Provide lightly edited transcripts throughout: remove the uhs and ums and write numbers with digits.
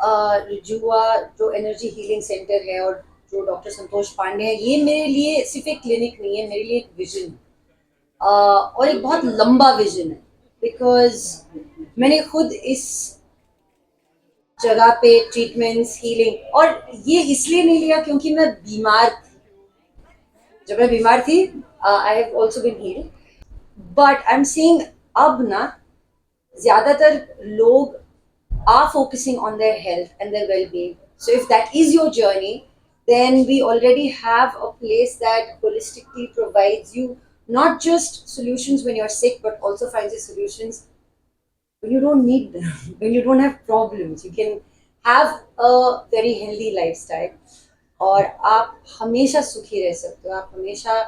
जुआ जो energy healing centre है और जो डॉक्टर संतोष पांडे हैं, ये मेरे लिए सिर्फ एक क्लिनिक नहीं है, मेरे लिए एक विजन है। और एक बहुत लंबा विजन है, बिकॉज मैंने खुद इस जगह पे ट्रीटमेंट्स हीलिंग और ये इसलिए नहीं लिया क्योंकि मैं बीमार थी। जब मैं बीमार थी, I have also been healed, but I am seeing अब ना ज्यादातर लोग are focusing on their health and their well-being. So if that is your journey, then we already have a place that holistically provides you not just solutions when you're sick, but also finds you solutions when you don't need them, when you don't have problems. You can have a very healthy lifestyle और आप हमेशा सुखी रह सकते हो, आप हमेशा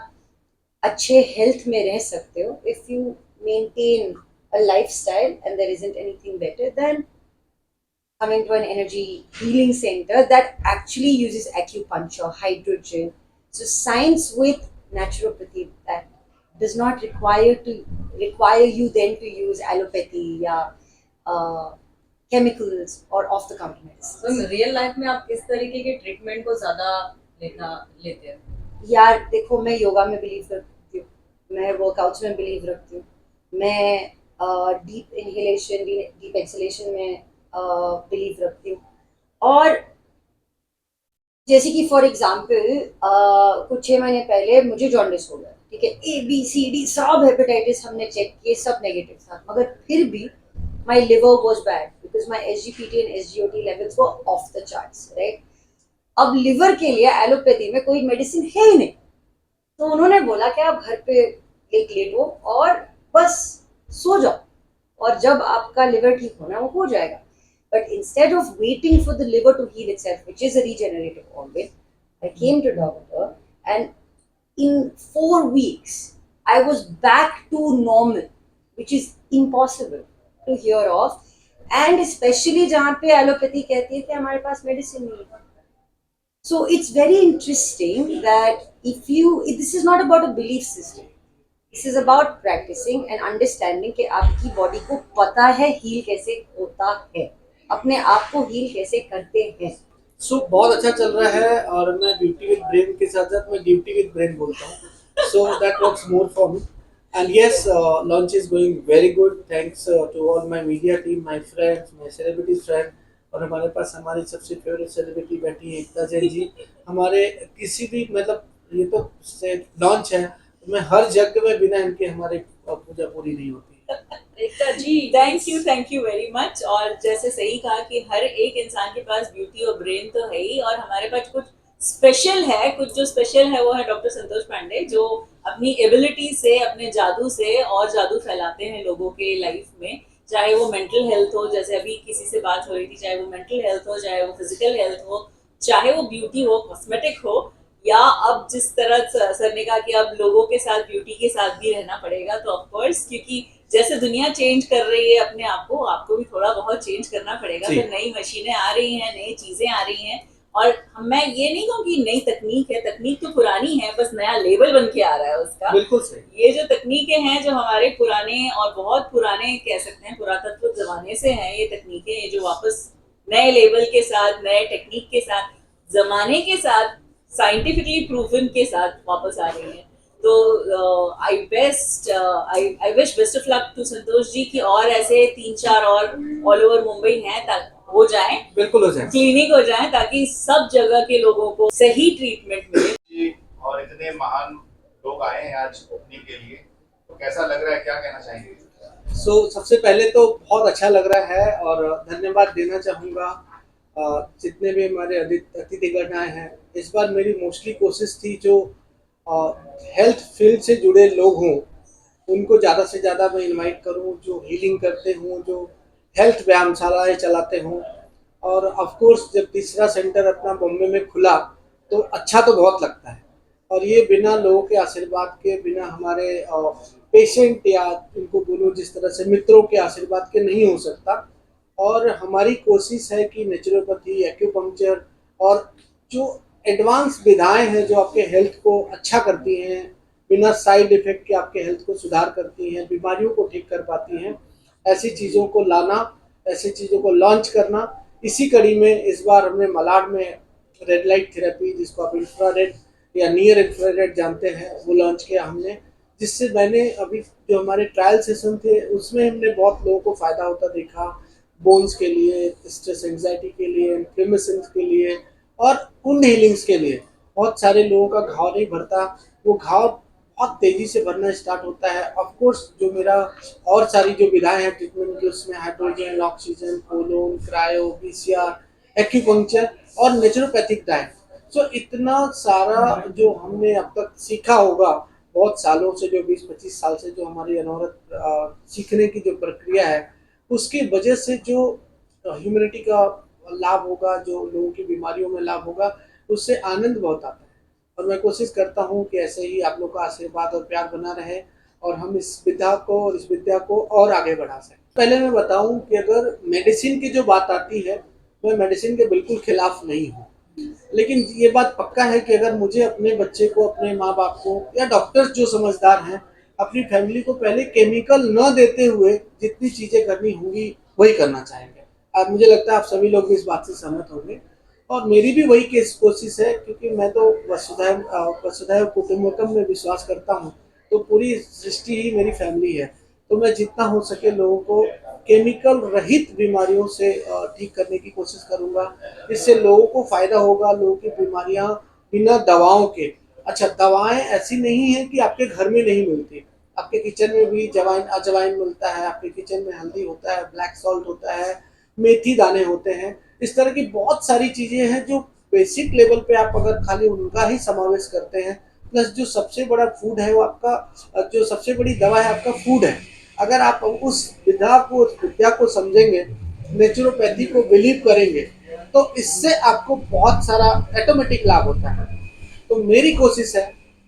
अच्छे हेल्थ में रह सकते हो if you maintain a lifestyle, and there isn't anything better than coming to an energy healing center that actually uses acupuncture, hydrogen. So science with naturopathy that does not require you then to use allopathy या chemicals or off the company medicines. तो real life में आप किस तरीके के treatment को ज्यादा लेना लेते हैं? यार देखो, मैं योगा में बिलीव रखती हूँ, मैं वर्कआउट्स में बिलीव रखती हूँ, मैं डीप इनहेलेशन डीप एक्सलेशन में बिलीव रखती हूँ। और जैसे कि फॉर एग्जाम्पल कुछ 6 महीने पहले मुझे जॉन्डिस हो गया, ठीक है, ABCD सब हेपेटाइटिस हमने चेक किए, सब नेगेटिव था, मगर फिर भी my liver was bad because my SGPT and SGOT levels were off the charts, right. अब लिवर के लिए एलोपैथी में कोई मेडिसिन है ही नहीं, तो उन्होंने बोला कि आप घर पे एक लेटो और बस सो जाओ, और जब आपका लिवर ठीक होना वो हो जाएगा। But instead of waiting for the liver to heal itself, which is a regenerative organ, I came to doctor, and in 4 weeks I was back to normal, which is impossible to hear of, and especially जहाँ पे allopathy कहती है कि हमारे पास medicine नहीं है। So it's very interesting that this is not about a belief system. This is about practicing and understanding कि आपकी बॉडी को पता है हील कैसे होता है, अपने आप को हील कैसे करते हैं। बहुत अच्छा चल रहा है और मैं ब्यूटी विद ब्रेन के साथ साथ मैं ड्यूटी विद ब्रेन बोलता हूँ, so that works more for me. And yes, launch is going very good, thanks to all my media team, my friends, my celebrity friend. और हमारे पास हमारी सबसे फेवरेट सेलिब्रिटी बैठी है एकता जैन जी। हमारे किसी भी मतलब ये तो लॉन्च है, मैं हर जगह में बिना इनके हमारे पूजा पूरी नहीं होती। एकता जी, थैंक यू वेरी मच। और जैसे सही कहा कि हर एक इंसान के पास ब्यूटी और ब्रेन तो है ही, और हमारे पास कुछ स्पेशल है, कुछ जो स्पेशल है वो है डॉक्टर संतोष पांडे, जो अपनी एबिलिटी से, अपने जादू से और जादू फैलाते हैं लोगों के लाइफ में। चाहे वो मेंटल हेल्थ हो, जैसे अभी किसी से बात हो रही थी, चाहे वो मेंटल हेल्थ हो, चाहे वो फिजिकल हेल्थ हो, चाहे वो ब्यूटी हो, कॉस्मेटिक हो, या अब जिस तरह सर ने कहा कि अब लोगों के साथ ब्यूटी के साथ भी रहना पड़ेगा, तो ऑफकोर्स क्योंकि जैसे दुनिया चेंज कर रही है अपने आप को, आपको भी थोड़ा बहुत चेंज करना पड़ेगा। तो नई मशीनें आ रही हैं, नई चीजें आ रही हैं, और मैं ये नहीं कहूँ कि नई तकनीक है, तकनीक तो पुरानी है, बस नया लेवल बन के आ रहा है उसका। बिल्कुल सही। ये जो तकनीकें हैं जो हमारे पुराने और बहुत पुराने कह सकते हैं पुरातत्व जमाने से हैं, ये तकनीकें, ये जो वापस नए लेवल के साथ, नए टेक्निक के साथ, जमाने के साथ, साइंटिफिकली प्रूवन के साथ वापस आ रही हैं। तो I wish best of luck to Santosh ji की, और ऐसे 3-4 और ऑल ओवर मुंबई हैं, हो जाए, बिल्कुल हो जाए, क्लिनिक हो जाए, ताकि सब जगह के लोगों को सही ट्रीटमेंट मिले। और इतने महान लोग आए हैं आज ओपनिंग के लिए, तो कैसा लग रहा है, क्या कहना चाहेंगे? सबसे पहले तो बहुत अच्छा लग रहा है और धन्यवाद देना चाहूँगा जितने भी हमारे अतिथिगण आए हैं। इस बार मेरी मोस्टली कोशिश थी जो हेल्थ फील्ड से जुड़े लोग हों उनको ज़्यादा से ज़्यादा मैं इनवाइट करूं, जो हीलिंग करते हों, जो हेल्थ व्यायामशालाएँ चलाते हों। और ऑफ कोर्स जब तीसरा सेंटर अपना बॉम्बे में खुला तो अच्छा तो बहुत लगता है, और ये बिना लोगों के आशीर्वाद के, बिना हमारे पेशेंट या उनको बोलूँ जिस तरह से मित्रों के आशीर्वाद के नहीं हो सकता। और हमारी कोशिश है कि नेचुरोपैथी, एक्यूपंक्चर और जो एडवांस विधाएं हैं जो आपके हेल्थ को अच्छा करती हैं, बिना साइड इफेक्ट के आपके हेल्थ को सुधार करती हैं, बीमारियों को ठीक कर पाती हैं, ऐसी चीज़ों को लाना, ऐसी चीज़ों को लॉन्च करना, इसी कड़ी में इस बार हमने मलाड में रेड लाइट थेरेपी, जिसको आप इंफ्रारेड या नियर इंफ्रारेड जानते हैं, वो लॉन्च किया हमने, जिससे मैंने अभी जो हमारे ट्रायल सेशन थे उसमें हमने बहुत लोगों को फ़ायदा होता देखा। बोन्स के लिए, स्ट्रेस एंजाइटी के लिए, इन्फ्लेमेशन के लिए और वुंड हीलिंग्स के लिए। बहुत सारे लोगों का घाव नहीं भरता, वो घाव बहुत तेज़ी से भरना स्टार्ट होता है। ऑफ कोर्स जो मेरा और सारी जो विधाएं हैं ट्रीटमेंट की, उसमें hydrogen, oxygen, colon, cryo, BCR, acupuncture और नेचुरोपैथिक डाइट। सो इतना सारा जो हमने अब तक सीखा होगा बहुत सालों से, जो 20-25 साल से जो हमारी अनवरत सीखने की जो प्रक्रिया है, उसकी वजह से जो ह्यूमैनिटी का लाभ होगा, जो लोगों की बीमारियों में लाभ होगा, उससे आनंद बहुत आता है। और मैं कोशिश करता हूँ कि ऐसे ही आप लोग का आशीर्वाद और प्यार बना रहे और हम इस विद्या को और आगे बढ़ा सकें। पहले मैं बताऊं कि अगर मेडिसिन की जो बात आती है, मैं मेडिसिन के बिल्कुल खिलाफ नहीं हूँ, लेकिन ये बात पक्का है कि अगर मुझे अपने बच्चे को, अपने माँ बाप को या डॉक्टर्स जो समझदार हैं, अपनी फैमिली को पहले केमिकल न देते हुए जितनी चीज़ें करनी होंगी वही करना चाहेंगे। अब मुझे लगता है आप सभी लोग भी इस बात से सहमत होंगे और मेरी भी वही कोशिश है, क्योंकि मैं तो वसुधैव कुटुंबकम में विश्वास करता हूँ। तो पूरी सृष्टि ही मेरी फैमिली है। तो मैं जितना हो सके लोगों को केमिकल रहित बीमारियों से ठीक करने की कोशिश करूँगा। इससे लोगों को फ़ायदा होगा, लोगों की बीमारियाँ बिना दवाओं के। अच्छा, दवाएं ऐसी नहीं है कि आपके घर में नहीं मिलती, आपके किचन में भी अजवाइन मिलता है, आपके किचन में हल्दी होता है, ब्लैक सॉल्ट होता है, मेथी दाने होते हैं। इस तरह की बहुत सारी चीज़ें हैं जो बेसिक लेवल पे आप अगर खाली उनका ही समावेश करते हैं, प्लस जो सबसे बड़ा फूड है वो आपका, जो सबसे बड़ी दवा है आपका फूड है। अगर आप उस विद्या को समझेंगे, नेचुरोपैथी को बिलीव करेंगे, तो इससे आपको बहुत सारा ऑटोमेटिक लाभ होता है। तो मेरी कोशिश है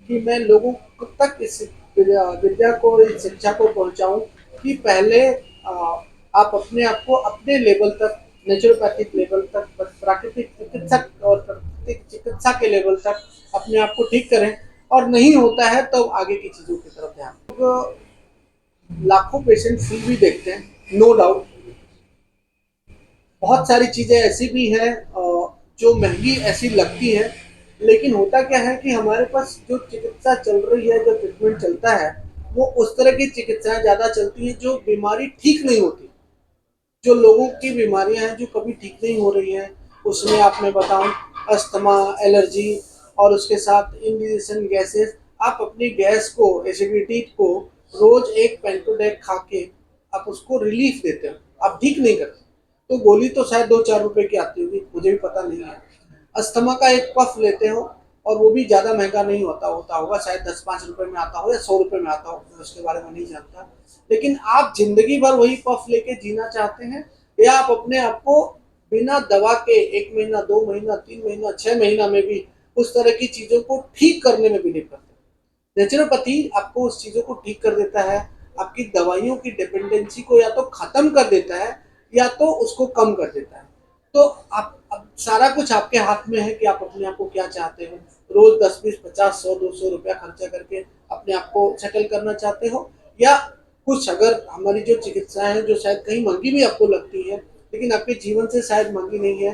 कि मैं लोगों तक इस विद्या को, इस शिक्षा को पहुंचाऊं कि पहले आप अपने आप को अपने लेवल तक, नेचुरोपैथिक लेवल तक, प्राकृतिक चिकित्सक और प्राकृतिक चिकित्सा के लेवल तक अपने आप को ठीक करें, और नहीं होता है तो आगे की चीज़ों की तरफ ध्यान। लाखों पेशेंट फ्री भी देखते हैं, नो डाउट। बहुत सारी चीज़ें ऐसी भी हैं जो महंगी ऐसी लगती हैं, लेकिन होता क्या है कि हमारे पास जो चिकित्सा चल रही है, जो ट्रीटमेंट चलता है, वो उस तरह की चिकित्साएं ज़्यादा चलती हैं जो बीमारी ठीक नहीं होती। जो लोगों की बीमारियां हैं जो कभी ठीक नहीं हो रही हैं, उसमें आप मैं बताऊं, अस्थमा, एलर्जी और उसके साथ इंडिजेशन गैसेस। आप अपनी गैस को, एसिडिटी को रोज एक पेंटोडेक खा के आप उसको रिलीफ देते हो, आप ठीक नहीं करते। तो गोली तो शायद 2-4 रुपए की आती होगी, मुझे भी पता नहीं है। अस्थमा का एक पफ लेते हो और वो भी ज़्यादा महंगा नहीं होता होगा, शायद 10-5 रुपए में आता हो या 100 रुपए में आता हो, मैं उसके बारे में नहीं जानता। लेकिन आप जिंदगी भर वही पफ लेके जीना चाहते हैं, या आप अपने आप को बिना दवा के 1 महीना, 2 महीना, 3 महीना, 6 महीना में भी उस तरह की चीज़ों को ठीक करने में बिलीव करते हैं। नेचुरोपैथी आपको उस चीज़ों को ठीक कर देता है, आपकी दवाइयों की डिपेंडेंसी को या तो खत्म कर देता है या तो उसको कम कर देता है। तो आप, अब सारा कुछ आपके हाथ में है कि आप अपने आप को क्या चाहते हो। रोज 10, 20, 50, 100, 200 रुपया खर्चा करके अपने आप को सेटल करना चाहते हो, या कुछ, अगर हमारी जो चिकित्साएं हैं जो शायद कहीं महंगी भी आपको लगती है, लेकिन आपके जीवन से शायद महंगी नहीं है,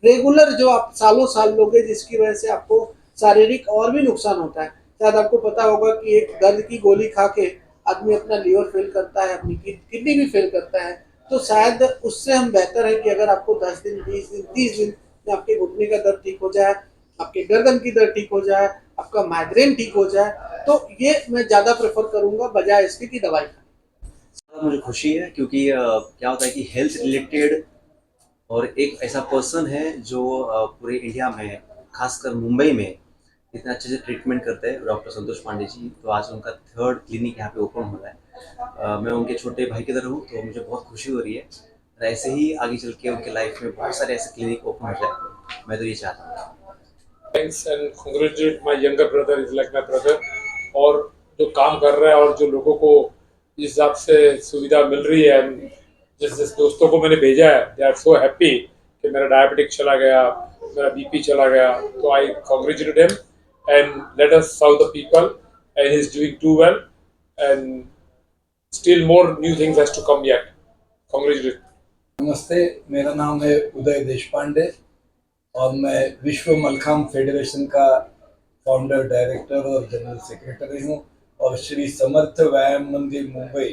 रेगुलर जो आप सालों साल लोगे, जिसकी वजह से आपको शारीरिक और भी नुकसान होता है। शायद आपको पता होगा कि एक दर्द की गोली खा के आदमी अपना लीवर फेल करता है, अपनी किडनी भी फेल करता है। तो शायद उससे हम बेहतर है कि अगर आपको 10 दिन, 20 दिन, 30 दिन में आपके घुटने का दर्द ठीक हो जाए, आपके गर्दन की दर्द ठीक हो जाए, आपका माइग्रेन ठीक हो जाए, तो ये मैं ज़्यादा प्रेफर करूंगा बजाय इसके की दवाई खाने। मुझे खुशी है क्योंकि क्या होता है कि हेल्थ रिलेटेड और एक ऐसा पर्सन है जो पूरे इंडिया में, खासकर मुंबई में इतना अच्छे से ट्रीटमेंट करते हैं, डॉक्टर संतोष पांडे जी। तो आज उनका 3rd क्लिनिक यहाँ पे ओपन हो रहा है। मैं उनके छोटे भाई की तरह हूँ, तो मुझे बहुत खुशी हो रही है। और ऐसे ही आगे चल के उनके लाइफ में बहुत सारे ऐसे क्लिनिक ओपन हो जाए, मैं तो ये चाहता हूँ। Thanks and congratulate my younger brother, is like my brother। और जो काम कर रहा है और जो लोगों को इस हिसाब से सुविधा मिल रही है, जिस जिस दोस्तों को मैंने भेजा है, दे आर सो हैप्पी कि मेरा डायबिटिक चला गया, मेरा बीपी चला गया। तो I congratulate him and let us serve the people and he is doing too well and still more new things has to come yet. Congratulate. नमस्ते, मेरा नाम है उदय देशपांडे और मैं विश्व मलखांब फेडरेशन का फाउंडर, डायरेक्टर और जनरल सेक्रेटरी हूँ। और श्री समर्थ व्यायाम मंदिर मुंबई,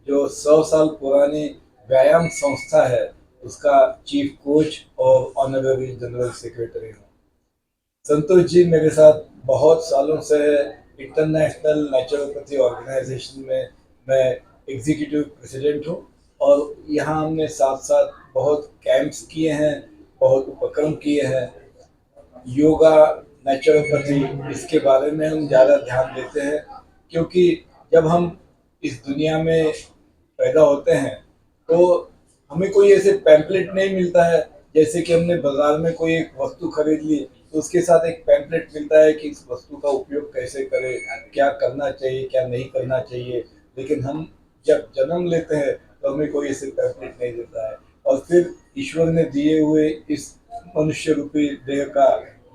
जो 100 साल पुरानी व्यायाम संस्था है, उसका चीफ कोच और ऑनररी जनरल सेक्रेटरी हूँ। संतोष जी मेरे साथ बहुत सालों से इंटरनेशनल नेचुरोपैथी ऑर्गेनाइजेशन में मैं एग्जीक्यूटिव प्रेसिडेंट हूँ और यहाँ हमने साथ साथ बहुत कैंप्स किए हैं, बहुत उपक्रम किए हैं। योगा, नेचुरोपैथी, इसके बारे में हम ज़्यादा ध्यान देते हैं क्योंकि जब हम इस दुनिया में पैदा होते हैं तो हमें कोई ऐसे पैम्पलेट नहीं मिलता है। जैसे कि हमने बाजार में कोई एक वस्तु खरीद ली तो उसके साथ एक पैम्पलेट मिलता है कि इस वस्तु का उपयोग कैसे करें, क्या करना चाहिए, क्या नहीं करना चाहिए। लेकिन हम जब जन्म लेते हैं तो हमें कोई ऐसे पैम्पलेट नहीं देता है। और फिर ईश्वर ने दिए हुए इस मनुष्य रूपी देह का,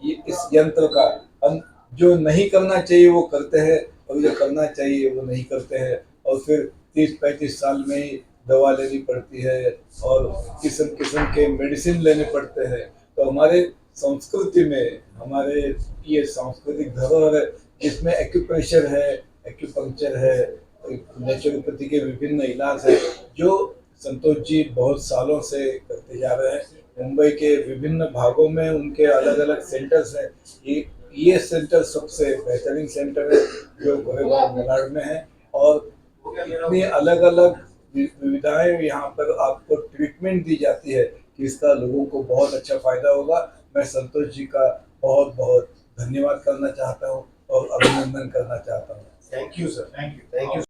ये इस यंत्र का, हम जो नहीं करना चाहिए वो करते हैं और जो करना चाहिए वो नहीं करते हैं। और फिर 30-35 साल में ही दवा लेनी पड़ती है और किस्म किस्म के मेडिसिन लेने पड़ते हैं। तो हमारे संस्कृति में, हमारे ये सांस्कृतिक धरोहर है जिसमें एक्यूप्रेशर है, एक्यूपंक्चर है, नेचुरोपैथी के विभिन्न इलाज है जो संतोष जी बहुत सालों से करते जा रहे हैं। मुंबई के विभिन्न भागों में उनके अलग अलग सेंटर्स हैं। ये सेंटर सबसे बेहतरीन सेंटर है जो गोरेगांव मलाड में है। और इतनी अलग अलग विविधाएं यहाँ पर आपको ट्रीटमेंट दी जाती है कि इसका लोगों को बहुत अच्छा फायदा होगा। मैं संतोष जी का बहुत बहुत धन्यवाद करना चाहता हूँ और अभिनंदन करना चाहता हूँ। Thank you sir, thank you.